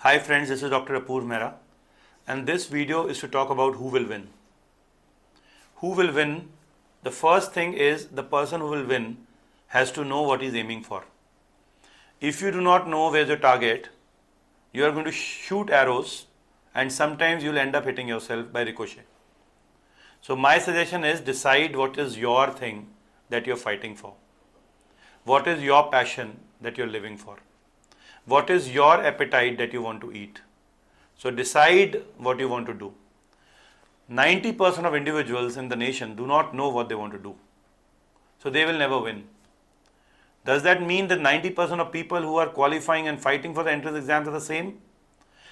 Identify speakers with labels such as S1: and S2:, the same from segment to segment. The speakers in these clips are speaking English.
S1: Hi friends, this is Dr.Apurv and this video is to talk about who will win. Who will win? The first thing is the person who will win has to know what he's aiming for. If you do not know where's your target, you are going to shoot arrows and sometimes you'll end up hitting yourself by ricochet. So my suggestion is decide what is your thing that you're fighting for. What is your passion that you're living for? What is your appetite that you want to eat? So decide what you want to do. 90% of individuals in the nation do not know what they want to do. So they will never win. Does that mean that 90% of people who are qualifying and fighting for the entrance exams are the same?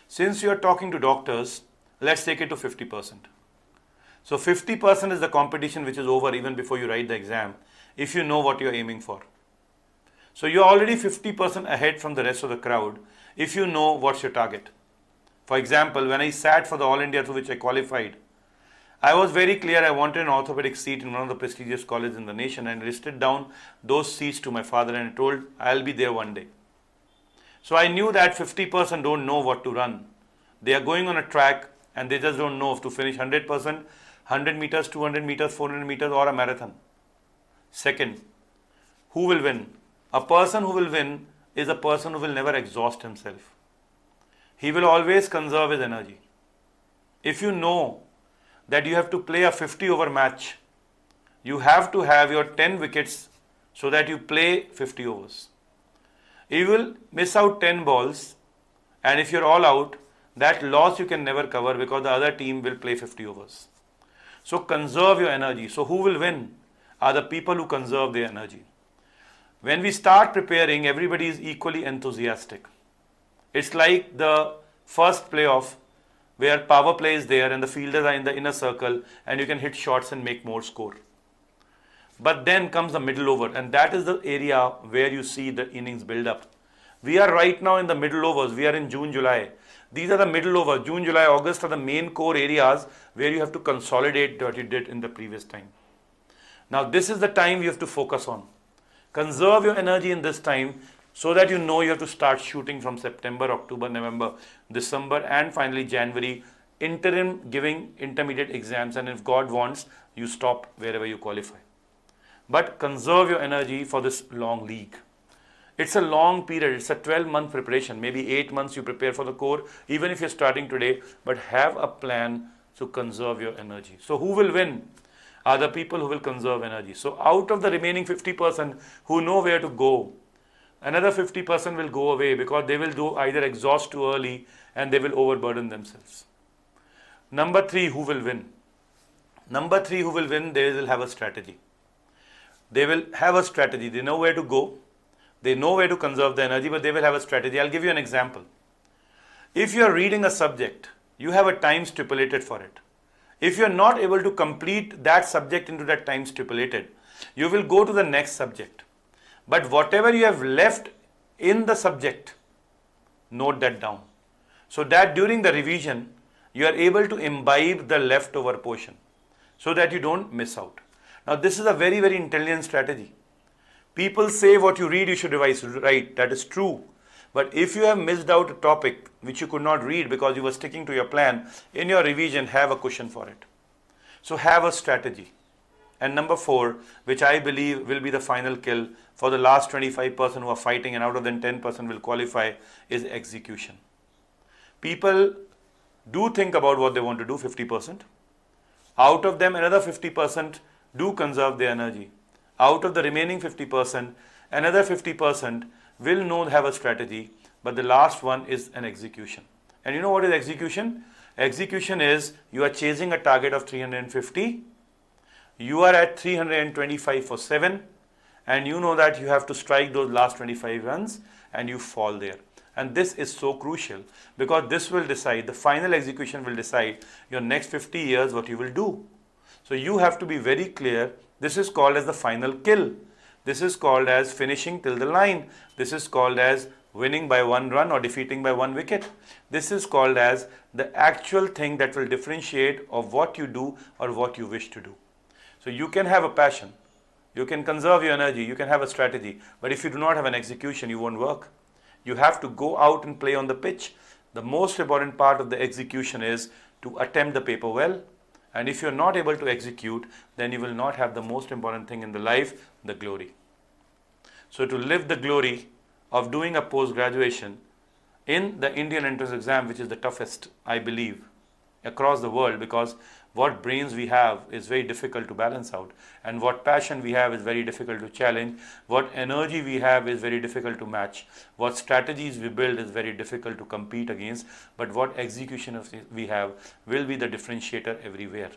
S1: Since you are talking to doctors, let's take it to 50%. So 50% is the competition which is over even before you write the exam, if you know what you're aiming for. So you're already 50% ahead from the rest of the crowd if you know what's your target. For example, when I sat for the All India through which I qualified, I was very clear I wanted an orthopedic seat in one of the prestigious colleges in the nation and listed down those seats to my father and I told I'll be there one day. So I knew that 50% don't know what to run. They are going on a track and they just don't know if to finish 100%, 100 meters, 200 meters, 400 meters or a marathon. Second, who will win? A person who will win is a person who will never exhaust himself. He will always conserve his energy. If you know that you have to play a 50 over match, you have to have your 10 wickets so that you play 50 overs. You will miss out 10 balls and if you're all out, that loss you can never cover because the other team will play 50 overs. So conserve your energy. So who will win are the people who conserve their energy. When we start preparing, everybody is equally enthusiastic. It's like the first playoff where power play is there and the fielders are in the inner circle and you can hit shots and make more score. But then comes the middle over and that is the area where you see the innings build up. We are right now in the middle overs. We are in June, July. These are the middle overs. June, July, August are the main core areas where you have to consolidate what you did in the previous time. Now this is the time you have to focus on. Conserve your energy in this time so that you know you have to start shooting from September, October, November, December and finally January, interim giving intermediate exams and if God wants, you stop wherever you qualify. But conserve your energy for this long league. It's a long period, it's a 12-month preparation, maybe 8 months you prepare for the core, even if you're starting today, but have a plan to conserve your energy. So who will win? Are the people who will conserve energy. So out of the remaining 50% who know where to go, another 50% will go away because they will do either exhaust too early and they will overburden themselves. Number 3, who will win? Number 3, who will win, they will have a strategy. They will have a strategy. They know where to go. They know where to conserve the energy, but they will have a strategy. I'll give you an example. If you're reading a subject, you have a time stipulated for it. If you're not able to complete that subject into that time stipulated, you will go to the next subject. But whatever you have left in the subject, note that down. So that during the revision, you are able to imbibe the leftover portion so that you don't miss out. Now this is a very, very intelligent strategy. People say what you read, you should revise. Right, that is true. But if you have missed out a topic which you could not read because you were sticking to your plan, in your revision, have a cushion for it. So have a strategy. And number 4, which I believe will be the final kill for the last 25% who are fighting and out of them 10% will qualify, is execution. People do think about what they want to do, 50%. Out of them, another 50% do conserve their energy. Out of the remaining 50%, another 50% will have a strategy, but the last one is an execution. And you know what is execution? Execution is you are chasing a target of 350, you are at 325 for 7, and you know that you have to strike those last 25 runs and you fall there. And this is so crucial because this will decide, the final execution will decide your next 50 years what you will do. So you have to be very clear. This is called as the final kill. This is called as finishing till the line. This is called as winning by 1 run or defeating by 1 wicket. This is called as the actual thing that will differentiate of what you do or what you wish to do. So you can have a passion, you can conserve your energy, you can have a strategy, but if you do not have an execution, you won't work. You have to go out and play on the pitch. The most important part of the execution is to attempt the paper well. And if you're not able to execute, then you will not have the most important thing in the life, the glory. So to live the glory of doing a post-graduation in the Indian entrance exam, which is the toughest, I believe, across the world, because what brains we have is very difficult to balance out, and what passion we have is very difficult to challenge, what energy we have is very difficult to match, what strategies we build is very difficult to compete against, but what execution we have will be the differentiator everywhere.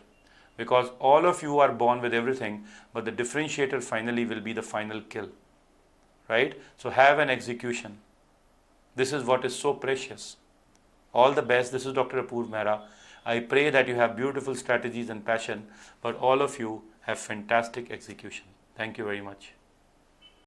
S1: Because all of you are born with everything, but the differentiator finally will be the final kill. Right? So have an execution. This is what is so precious. All the best. This is Dr. Apurv Mehra. I pray that you have beautiful strategies and passion, but all of you have fantastic execution. Thank you very much.